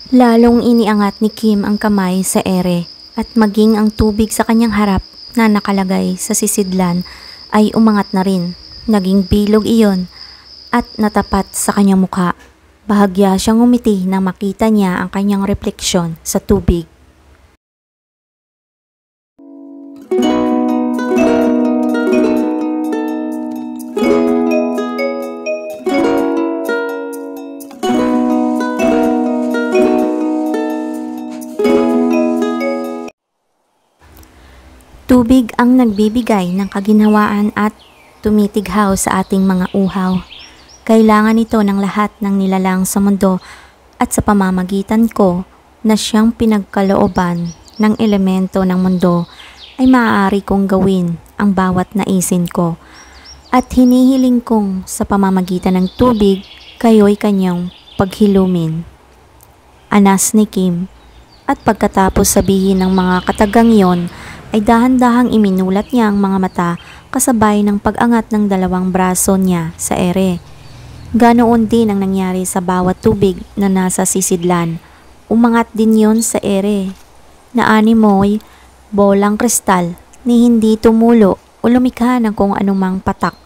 Lalong iniangat ni Kim ang kamay sa ere at maging ang tubig sa kanyang harap na nakalagay sa sisidlan ay umangat na rin. Naging bilog iyon at natapat sa kanyang mukha. Bahagya siyang umiti nang makita niya ang kanyang refleksyon sa tubig. Tubig ang nagbibigay ng kaginhawaan at tumitighaw sa ating mga uhaw. Kailangan ito ng lahat ng nilalang sa mundo at sa pamamagitan ko na siyang pinagkalooban ng elemento ng mundo ay maaari kong gawin ang bawat naisin ko. At hinihiling kong sa pamamagitan ng tubig kayo'y kanyang paghilumin. Anas ni Kim, at pagkatapos sabihin ng mga katagang iyon, ay dahan-dahang iminulat niya ang mga mata kasabay ng pag-angat ng dalawang braso niya sa ere. Ganoon din ang nangyari sa bawat tubig na nasa sisidlan. Umangat din yon sa ere na animoy bolang kristal ni hindi tumulo o lumikha ng kung anumang patak.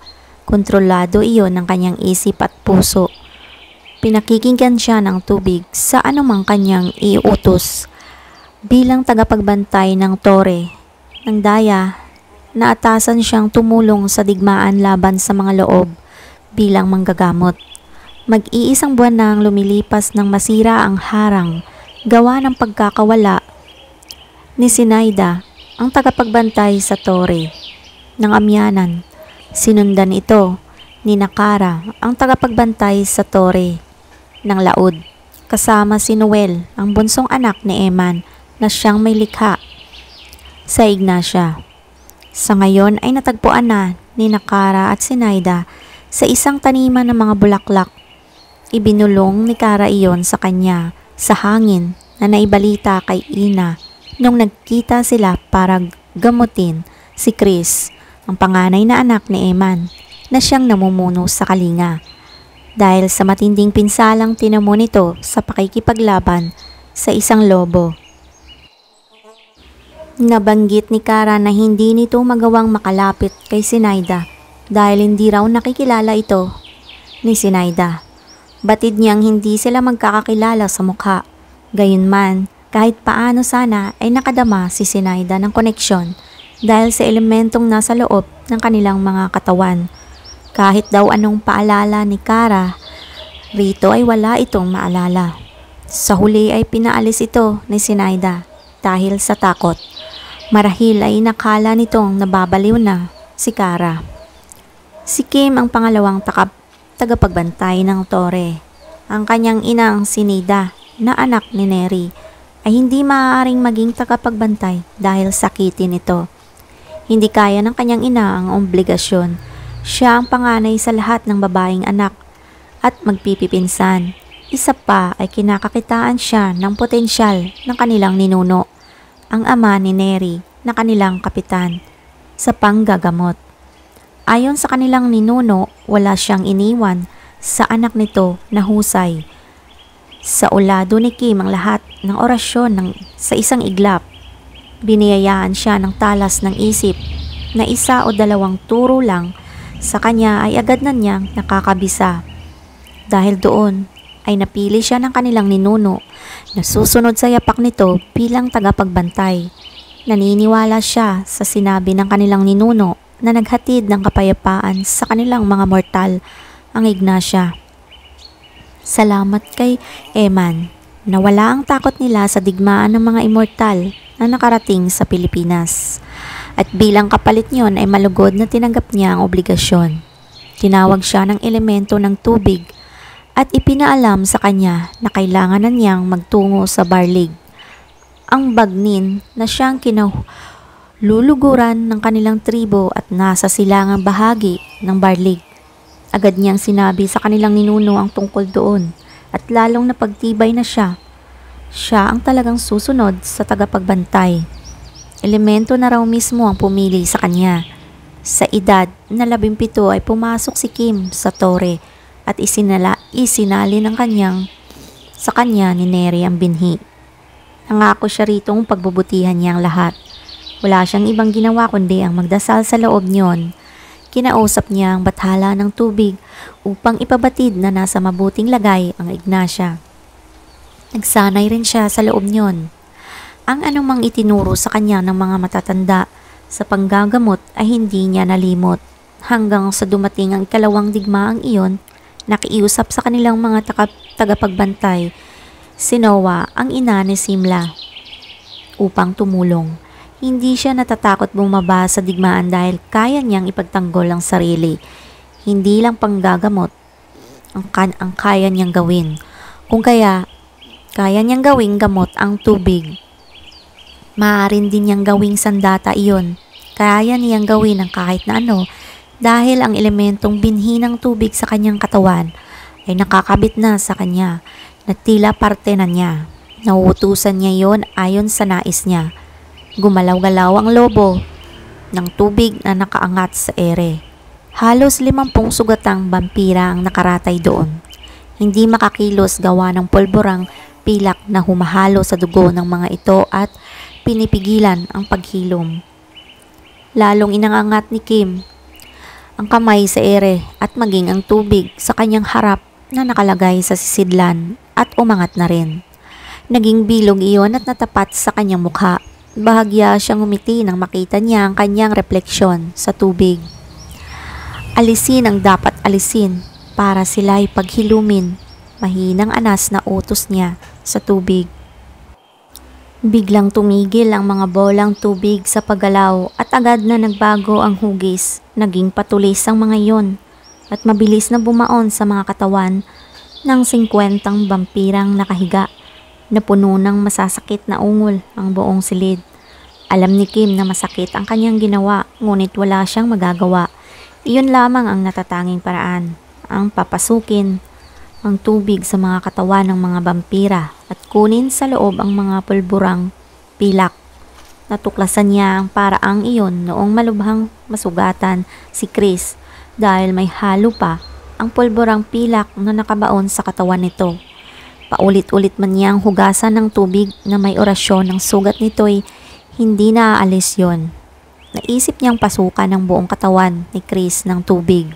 Kontrolado iyon ng kanyang isip at puso. Pinakikinggan siya ng tubig sa anumang kanyang iutos. Bilang tagapagbantay ng tore ng daya, naatasan siyang tumulong sa digmaan laban sa mga loob bilang manggagamot. Mag-iisang buwan nang lumilipas nang masira ang harang gawa ng pagkakawala ni Sinaida, ang tagapagbantay sa tore ng amyanan. Sinundan ito ni Nakara, ang tagapagbantay sa tore ng laod, kasama si Noel, ang bunsong anak ni Eman na siyang may likha sa Ignacia. Sa ngayon ay natagpuan na ni Nakara at Sinaida sa isang taniman ng mga bulaklak. Ibinulong ni Kara iyon sa kanya sa hangin na naibalita kay Ina nung nagkita sila para gamutin si Chris, ang panganay na anak ni Eman na siyang namumuno sa kalinga. Dahil sa matinding pinsalang tinamo nito sa pakikipaglaban sa isang lobo. Nabanggit ni Kara na hindi nito magawang makalapit kay Sinaida dahil hindi raw nakikilala ito ni Sinaida. Batid niyang hindi sila magkakakilala sa mukha. Gayunman, kahit paano sana ay nakadama si Sinaida ng koneksyon dahil sa elementong nasa loob ng kanilang mga katawan. Kahit daw anong paalala ni Kara, rito ay wala itong maalala. Sa huli ay pinaalis ito ni Sinaida dahil sa takot. Marahil ay nakala nitong nababaliw na si Kara. Si Kim ang pangalawang tagapagbantay ng tore. Ang kanyang inang si Nida na anak ni Neri ay hindi maaaring maging tagapagbantay dahil sakitin ito. Hindi kaya ng kanyang ina ang obligasyon. Siya ang panganay sa lahat ng babaeng anak at magpipipinsan. Isa pa ay kinakakitaan siya ng potensyal ng kanilang ninuno, ang ama ni Neri na kanilang kapitan, sa panggagamot. Ayon sa kanilang ninuno, wala siyang iniwan sa anak nito na husay. Sa ulado ni Kim ang lahat ng orasyon sa isang iglap. Biniyayaan siya ng talas ng isip na isa o dalawang turo lang sa kanya ay agad na niyang nakakabisa. Dahil doon ay napili siya ng kanilang ninuno na susunod sa yapak nito bilang tagapagbantay. Naniniwala siya sa sinabi ng kanilang ninuno na naghatid ng kapayapaan sa kanilang mga mortal, ang Ignacia. Salamat kay Eman na wala ang takot nila sa digmaan ng mga immortal na nakarating sa Pilipinas. At bilang kapalit niyon ay malugod na tinanggap niya ang obligasyon. Tinawag siya ng elemento ng tubig at ipinaalam sa kanya na kailangan na niyang magtungo sa Barlig, ang bagnin na siyang kinaluluguran ng kanilang tribo at nasa silangang bahagi ng Barlig. Agad niyang sinabi sa kanilang ninuno ang tungkol doon at lalong napagtibay na siya. Siya ang talagang susunod sa tagapagbantay. Elemento na raw mismo ang pumili sa kanya. Sa edad na 17 ay pumasok si Kim sa tore at isinali ng kanyang Sa kanya ni Neri ang binhi. Nangako siya ritong pagbubutihan niya ang lahat. Wala siyang ibang ginawa kundi ang magdasal sa loob niyon. Kinausap niya ang bathala ng tubig upang ipabatid na nasa mabuting lagay ang Ignacia. Nagsanay rin siya sa loob niyon. Ang anumang itinuro sa kanya ng mga matatanda sa panggagamot ay hindi niya nalimot. Hanggang sa dumating ang ikalawang digmaang iyon, nakiusap sa kanilang mga tagapagbantay si Noah, ang ina ni Simla, upang tumulong. Hindi siya natatakot bumaba sa digmaan dahil kaya niyang ipagtanggol ang sarili. Hindi lang panggagamot ang kaya niyang gawin. Kung kaya niyang gawing gamot ang tubig. Maaaring din niyang gawing sandata iyon. Kaya niyang gawin ang kahit na ano dahil ang elementong binhi ng tubig sa kanyang katawan ay nakakabit na sa kanya na tila parte na niya. Nauutusan niya yon ayon sa nais niya. Gumalaw-galaw ang lobo ng tubig na nakaangat sa ere. Halos 50 sugatang vampira ang nakaratay doon. Hindi makakilos gawa ng pulburang pilak na humahalo sa dugo ng mga ito at pinipigilan ang paghilom. Lalong inangangat ni Kim ang kamay sa ere at maging ang tubig sa kanyang harap na nakalagay sa sisidlan at umangat na rin. Naging bilog iyon at natapat sa kanyang mukha. Bahagya siyang umiti nang makita niya ang kanyang refleksyon sa tubig. Alisin ang dapat alisin para sila'y paghilumin. Mahinang anas na utos niya sa tubig. Biglang tumigil ang mga bolang tubig sa paggalaw at agad na nagbago ang hugis. Naging patulis ang mga iyon at mabilis na bumaon sa mga katawan ng 50 vampirang nakahiga na puno ng masasakit na ungol ang buong silid. Alam ni Kim na masakit ang kanyang ginawa ngunit wala siyang magagawa. Iyon lamang ang natatanging paraan, ang papasukin ang tubig sa mga katawan ng mga vampira at kunin sa loob ang mga pulburang pilak. Natuklasan niya ang paraang iyon noong malubhang masugatan si Chris dahil may halo pa ang pulburang pilak na nakabaon sa katawan nito. Paulit-ulit man niyang hugasan ng tubig na may orasyon ng sugat nito'y hindi naaalis yon. Naisip niyang pasukan ng buong katawan ni Chris ng tubig.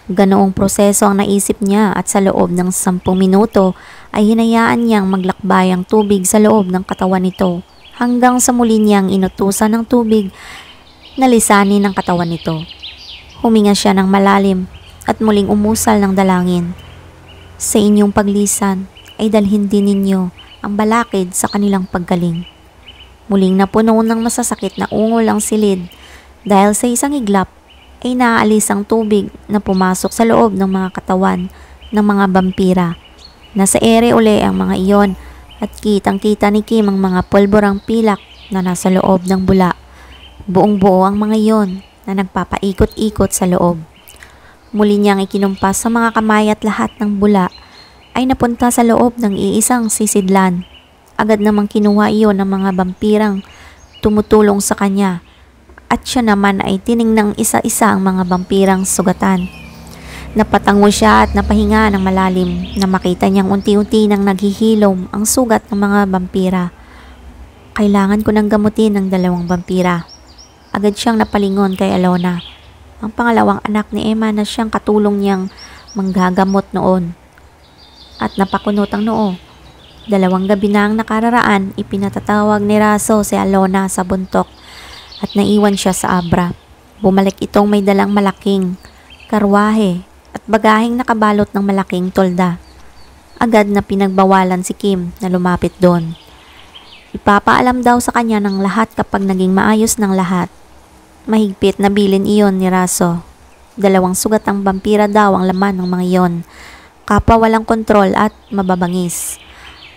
Ganoong proseso ang naisip niya at sa loob ng 10 minuto ay hinayaan niyang maglakbay ang tubig sa loob ng katawan nito hanggang sa muli niyang inutusan ng tubig na lisanin ang katawan nito. Huminga siya ng malalim at muling umusal ng dalangin. Sa inyong paglisan ay dalhin din ninyo ang balakid sa kanilang paggaling. Muling napuno ng masasakit na ungol ang silid dahil sa isang iglap ay naaalis ang tubig na pumasok sa loob ng mga katawan ng mga vampira. Nasa ere uli ang mga iyon at kitang-kita ni Kim ang mga pulburang pilak na nasa loob ng bula. Buong-buo ang mga iyon na nagpapaikot-ikot sa loob. Muli niyang ikinumpas sa mga kamay at lahat ng bula ay napunta sa loob ng iisang sisidlan. Agad namang kinuha iyon ng mga vampirang tumutulong sa kanya at siya naman ay tiningnang isa-isa ang mga vampirang sugatan. Napatango siya at napahinga ng malalim na makita niyang unti-unti nang naghihilom ang sugat ng mga vampira. Kailangan ko nang gamutin ng 2 vampira. Agad siyang napalingon kay Alona, ang pangalawang anak ni Emma na siyang katulong niyang manggagamot noon. At napakunot ang noo. 2 gabi na ang nakararaan, ipinatatawag ni Raso si Alona sa buntok at naiwan siya sa Abra. Bumalik itong may dalang malaking karwahe at bagaheng nakabalot ng malaking tolda. Agad na pinagbawalan si Kim na lumapit doon. Ipapaalam daw sa kanya ng lahat kapag naging maayos ng lahat. Mahigpit na bilin iyon ni Raso. 2 sugatang vampira daw ang laman ng mga iyon. Kapwa walang kontrol at mababangis.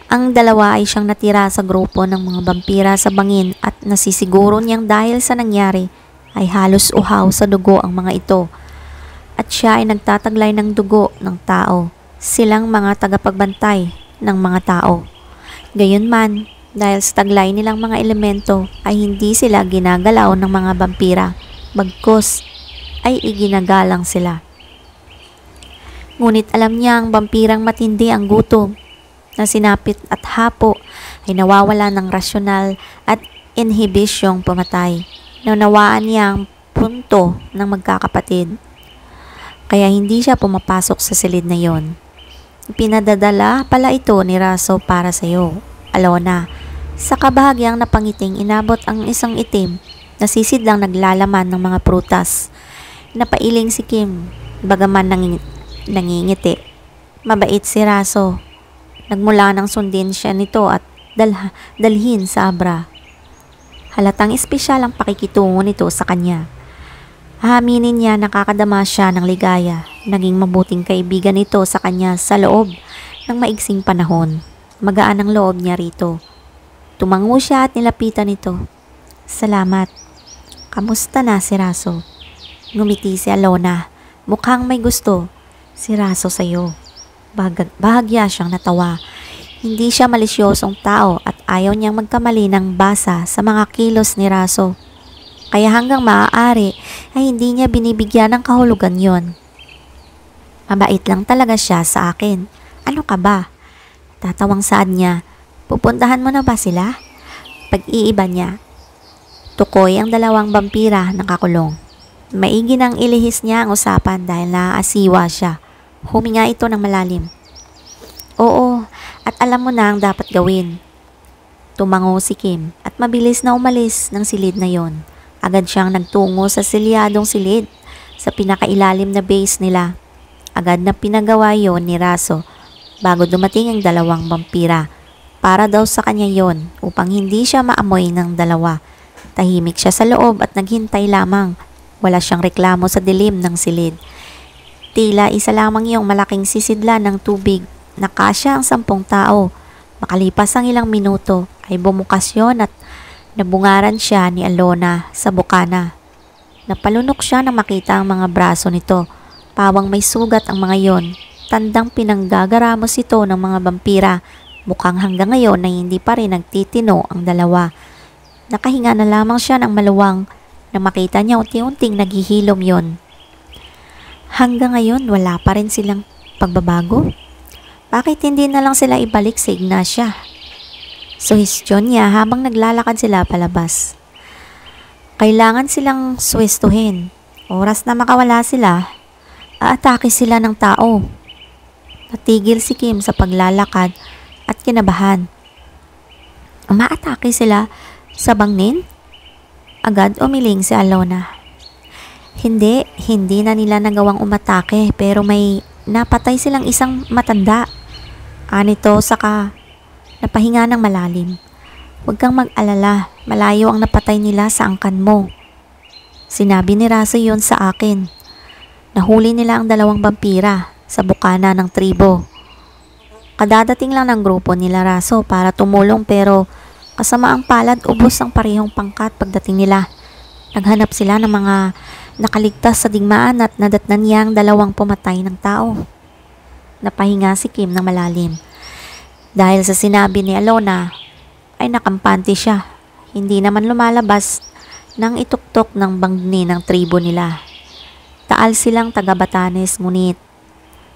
Ang 2 ay siyang natira sa grupo ng mga vampira sa bangin at nasisiguro niyang dahil sa nangyari ay halos uhaw sa dugo ang mga ito. At siya ay nagtataglay ng dugo ng tao. Silang mga tagapagbantay ng mga tao. Gayunman, dahil sa taglay nilang mga elemento ay hindi sila ginagalaw ng mga vampira, bagkus ay iginagalang sila. Ngunit alam niya ang vampirang matindi ang gutom na sinapit at hapo ay nawawala ng rasyonal at inhibisyong pumatay. Naunawaan niya ang punto ng magkakapatid. Kaya hindi siya pumapasok sa silid na yon. Pinadadala pala ito ni Raso para sa iyo, Alona. Sa kabahagyang napangiting inabot ang isang itim na sisidlang naglalaman ng mga prutas. Napailing si Kim, bagaman nangingiti. Mabait si Raso. Nagmula nang sundin siya nito at dalhin sa Abra. Halatang espesyal ang pakikitungo nito sa kanya. Aaminin niya nakakadama siya ng ligaya. Naging mabuting kaibigan nito sa kanya sa loob ng maigsing panahon. Magaan ang loob niya rito. Tumango siya at nilapitan ito. Salamat. Kamusta na si Raso? Ngumiti si Alona. Mukhang may gusto si Raso sa'yo. Bahagya siyang natawa. Hindi siya malisyosong tao at ayaw niyang magkamali ng basa sa mga kilos ni Raso. Kaya hanggang maaari ay hindi niya binibigyan ng kahulugan yon. Mabait lang talaga siya sa akin. Ano ka ba? Tatawang saad niya. Pupuntahan mo na ba sila? Pag-iiba niya. Tukoy ang dalawang vampira nakakulong. Maigi nang ilihis niya ang usapan dahil naaasiwa siya. Huminga ito ng malalim. Oo, at alam mo na ang dapat gawin. Tumango si Kim at mabilis na umalis ng silid na yon. Agad siyang nagtungo sa silyadong silid sa pinakailalim na base nila. Agad na pinagawa yon ni Raso bago dumating ang dalawang vampira. Para daw sa kanya yon upang hindi siya maamoy ng dalawa. Tahimik siya sa loob at naghintay lamang. Wala siyang reklamo sa dilim ng silid. Tila isa lamang yung malaking sisidlan ng tubig na kasya ang 10 tao. Makalipas ang ilang minuto ay bumukas yon at nabungaran siya ni Alona sa bukana. Napalunok siya na makita ang mga braso nito. Pawang may sugat ang mga yon. Tandang pinanggagaramos ito ng mga vampira. Mukhang hanggang ngayon ay hindi pa rin nagtitino ang dalawa. Nakahinga na lamang siya ng maluwang na makita niya unti-unting naghihilom yon. Hanggang ngayon wala pa rin silang pagbabago? Bakit hindi na lang sila ibalik sa Ignacia? Suhestyon niya habang naglalakad sila palabas. Kailangan silang swestuhin. Oras na makawala sila, aatake sila ng tao. Natigil si Kim sa paglalakad at kinabahan. Umaatake sila sa bangnin? Agad umiling si Alona. Hindi na nila nagawang umatake pero may napatay silang isang matanda. Anito saka napahinga ng malalim. Huwag kang mag-alala, malayo ang napatay nila sa angkan mo. Sinabi ni Raso yon sa akin. Nahuli nila ang dalawang vampira sa bukana ng tribo. Kadadating lang ng grupo nila Raso para tumulong pero kasama ang palad ubos ang parehong pangkat pagdating nila. Naghanap sila ng mga nakaligtas sa digmaan at nadatnan niya ang dalawang pumatay ng tao. Napahinga si Kim ng malalim. Dahil sa sinabi ni Alona, ay nakampante siya. Hindi naman lumalabas nang ituktok ng bangni ng tribo nila. Taal silang taga Batanes ngunit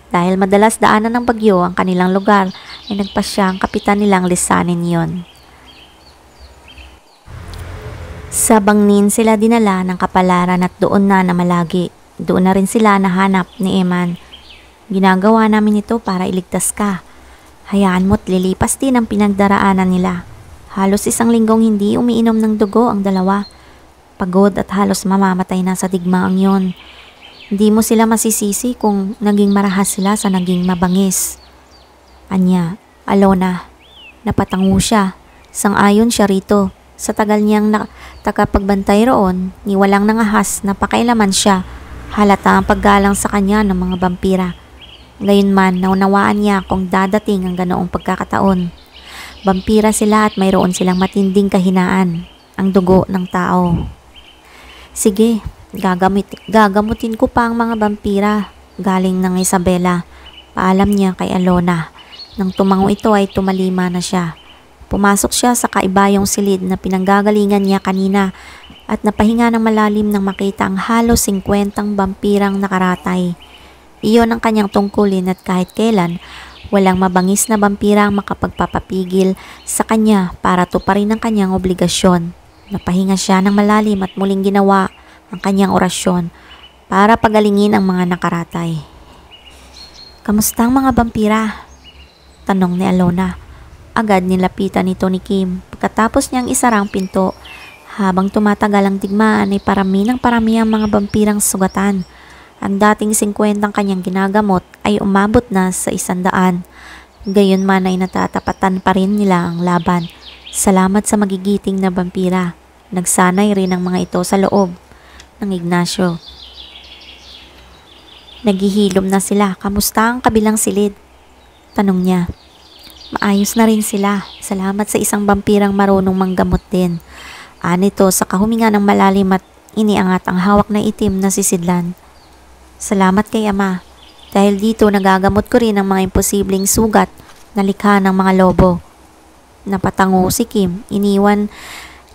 dahil madalas daanan ng bagyo ang kanilang lugar ay nagpasya ang kapitan nilang lisanin yon. Sa bangnin sila dinala ng kapalaran at doon na namalagi. Doon na rin sila nahanap ni Eman. Ginagawa namin ito para iligtas ka. Hayaan mo't lilipas din ang pinagdaraanan nila. Halos 1 linggong hindi umiinom ng dugo ang dalawa. Pagod at halos mamamatay na sa digmaang yon. Hindi mo sila masisisi kung naging marahas sila sa naging mabangis. Anya, Alona, napatango siya. Sang-ayon siya rito. Sa tagal niyang tagapagbantay roon, ni walang nangahas na pakailaman siya. Halata ang paggalang sa kanya ng mga vampira. Gayunman, naunawaan niya kung dadating ang ganoong pagkakataon. Vampira sila at mayroon silang matinding kahinaan, ang dugo ng tao. Sige, gagamutin ko pa ang mga vampira, galing ng Isabela. Paalam niya kay Alona. Nang tumango ito ay tumalima na siya. Pumasok siya sa kaibayong silid na pinanggagalingan niya kanina at napahinga ng malalim nang makita ang halos 50 vampirang nakaratay. Iyon ang kanyang tungkulin at kahit kailan, Walang mabangis na vampira ang makapagpapapigil sa kanya para tuparin ang kanyang obligasyon. Napahinga siya ng malalim at muling ginawa ang kanyang orasyon para pagalingin ang mga nakaratay. "Kamusta ang mga vampira?" tanong ni Alona. Agad nilapitan nito ni Kim pagkatapos niyang isara ang pinto. Habang tumatagal ang digmaan ay parami ang mga vampirang sugatan. Ang dating 50 ang kanyang ginagamot ay umabot na sa 100. Gayunman ay natatapatan pa rin nila ang laban. Salamat sa magigiting na vampira. Nagsanay rin ang mga ito sa loob ng Ignacio. Naghihilom na sila. "Kamusta ang kabilang silid?" tanong niya. "Maayos na rin sila. Salamat sa isang vampirang marunong manggamot din." Anito sa kahuminga ng malalim at iniangat ang hawak na itim na sisidlan. "Salamat kay Ama. Dahil dito nagagamot ko rin ang mga imposibleng sugat na likha ng mga lobo." Napatango si Kim. Iniwan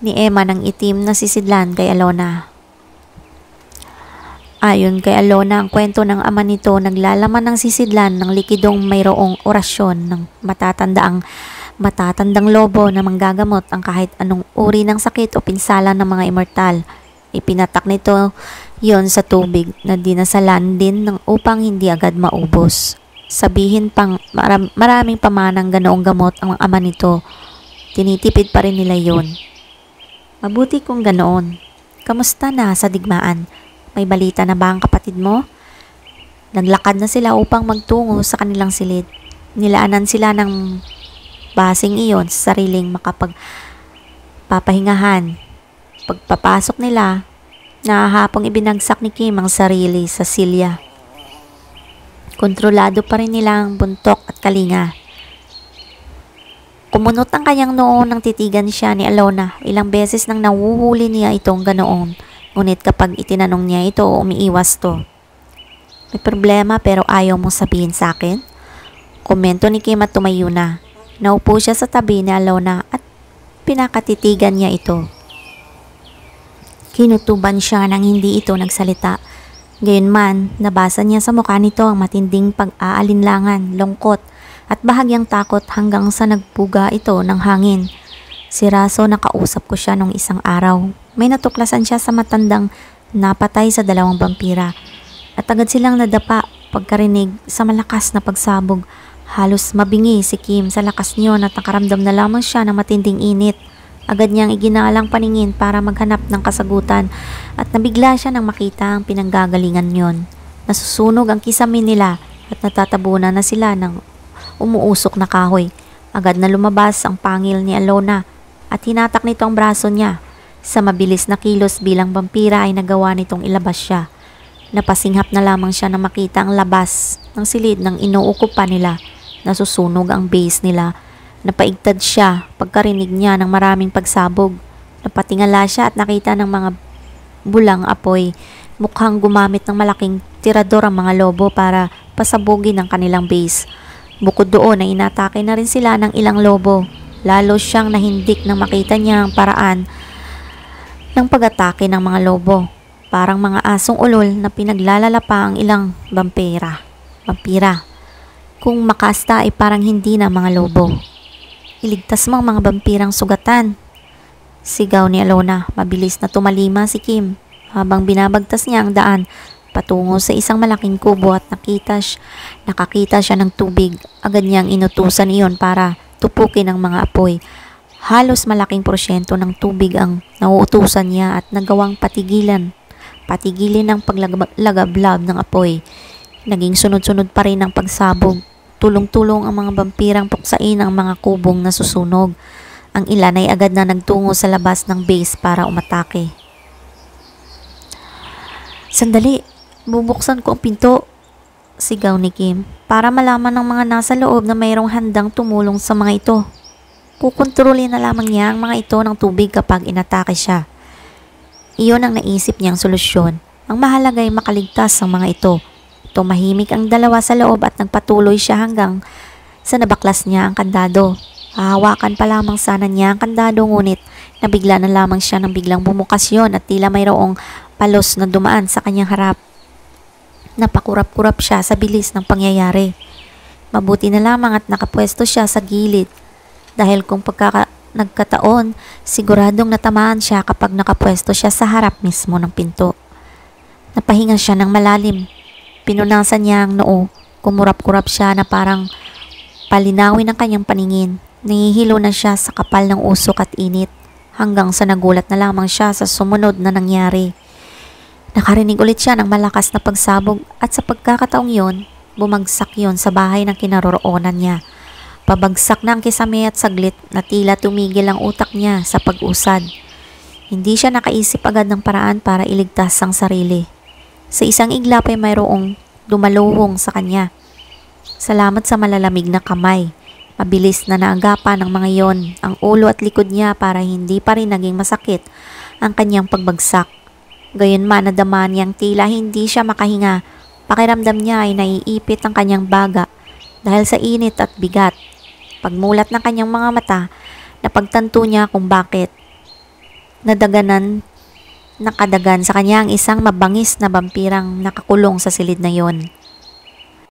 ni Emma ng itim na sisidlan kay Alona. Ayon kay Alona, ang kwento ng ama nito naglalaman ng sisidlan ng likidong mayroong orasyon ng matatandang lobo na manggagamot ang kahit anong uri ng sakit o pinsala ng mga immortal. Ipinatak nito yon sa tubig na dinasalan din ng upang hindi agad maubos. Sabihin pang maraming pamanang ganoong gamot ang ama nito, tinitipid pa rin nila yon. "Mabuti kung ganoon. Kamusta na sa digmaan? May balita na ba ang kapatid mo?" Naglakad na sila upang magtungo sa kanilang silid. Nilaanan sila ng basing iyon sa sariling makapagpapahingahan. Pagpapasok nila, nahahapong ibinagsak ni Kim ang sarili sa silya. Kontrolado pa rin nila ang buntok at kalinga. Kumunot ang kanyang noo nang titigan siya ni Alona. Ilang beses nang nahuhuli niya itong ganoon. Ngunit kapag itinanong niya ito, umiiwas to. "May problema pero ayaw mong sabihin sa akin?" Komento ni Kim at tumayo na. Naupo siya sa tabi ni Alona at pinakatitigan niya ito. Kinutuban siya nang hindi ito nagsalita. Gayunman, nabasa niya sa mukha nito ang matinding pag-aalinlangan, lungkot at bahagyang takot hanggang sa nagpuga ito ng hangin. Si Raso, nakausap ko siya nung isang araw. May natuklasan siya sa matandang napatay sa 2 vampira at agad silang nadapa pagkarinig sa malakas na pagsabog. Halos mabingi si Kim sa lakas niyon at nakaramdam na lamang siya ng matinding init. Agad niyang iginalang paningin para maghanap ng kasagutan at nabigla siya nang makita ang pinanggagalingan niyon. Nasusunog ang kisame nila at natatabunan na sila ng umuusok na kahoy. Agad na lumabas ang pangil ni Alona at hinatak nito ang braso niya. Sa mabilis na kilos bilang vampira ay nagawa nitong ilabas siya. Napasinghap na lamang siya na makita ang labas ng silid ng inuukupan nila. Nasusunog ang base nila. Napaigtad siya pagkarinig niya ng maraming pagsabog. Napatingala siya at nakita ng mga bulang apoy. Mukhang gumamit ng malaking tirador ang mga lobo para pasabugin ang kanilang base. Bukod doon ay inatake na rin sila ng ilang lobo. Lalo siyang nahindik nang makita niya ang paraan ng pag-atake ng mga lobo. Parang mga asong ulol na pinaglalala pa ang ilang vampira. Kung makasta ay parang hindi na mga lobo. "Iligtas mo ang mga vampirang sugatan," sigaw ni Alona. Mabilis na tumalima si Kim habang binabagtas niya ang daan patungo sa isang malaking kubo at nakakita siya ng tubig. Agad niyang inutusan iyon para tupukin ang mga apoy. Halos malaking porsyento ng tubig ang nauutusan niya at nagawang patigilin ang paglagablab ng apoy. Naging sunod-sunod pa rin ang pagsabog. Tulong-tulong ang mga vampirang puksain ang mga kubong nasusunog. Ang ilan ay agad na nagtungo sa labas ng base para umatake. "Sandali, bubuksan ko ang pinto," sigaw ni Kim, para malaman ng mga nasa loob na mayroong handang tumulong sa mga ito. Kukontrolin na lamang niya ang mga ito ng tubig kapag inatake siya. Iyon ang naisip niyang solusyon. Ang mahalaga ay makaligtas ang mga ito. Tumahimik ang dalawa sa loob at nagpatuloy siya hanggang sa nabaklas niya ang kandado. Hahawakan pa lamang sana niya ang kandado ngunit nabigla na lamang siya nang biglang bumukas yun at tila mayroong palos na dumaan sa kanyang harap. Napakurap-kurap siya sa bilis ng pangyayari. Mabuti na lamang at nakapwesto siya sa gilid dahil kung nagkataon, siguradong natamaan siya kapag nakapwesto siya sa harap mismo ng pinto. Napahinga siya ng malalim. Pinunasan niya ang noo. Kumurap-kurap siya na parang palinawin ang kanyang paningin. Nahihilo na siya sa kapal ng usok at init hanggang sa nagulat na lamang siya sa sumunod na nangyari. Nakarinig ulit siya ng malakas na pagsabog at sa pagkakataong yon, bumagsak yon sa bahay ng kinaroroonan niya. Pabagsak na ang kisame at saglit na tila tumigil ang utak niya sa pag-usad. Hindi siya nakaisip agad ng paraan para iligtas ang sarili. Sa isang iglap ay mayroong dumaluhong sa kanya. Salamat sa malalamig na kamay. Mabilis na naagapan ng mga yon ang ulo at likod niya para hindi pa rin naging masakit ang kanyang pagbagsak. Gayunman nadama niyang tila hindi siya makahinga. Pakiramdam niya ay naiipit ang kanyang baga dahil sa init at bigat. Pagmulat ng kanyang mga mata, napagtanto niya kung bakit. Nakadagan sa kanya ang isang mabangis na vampirang nakakulong sa silid na yon.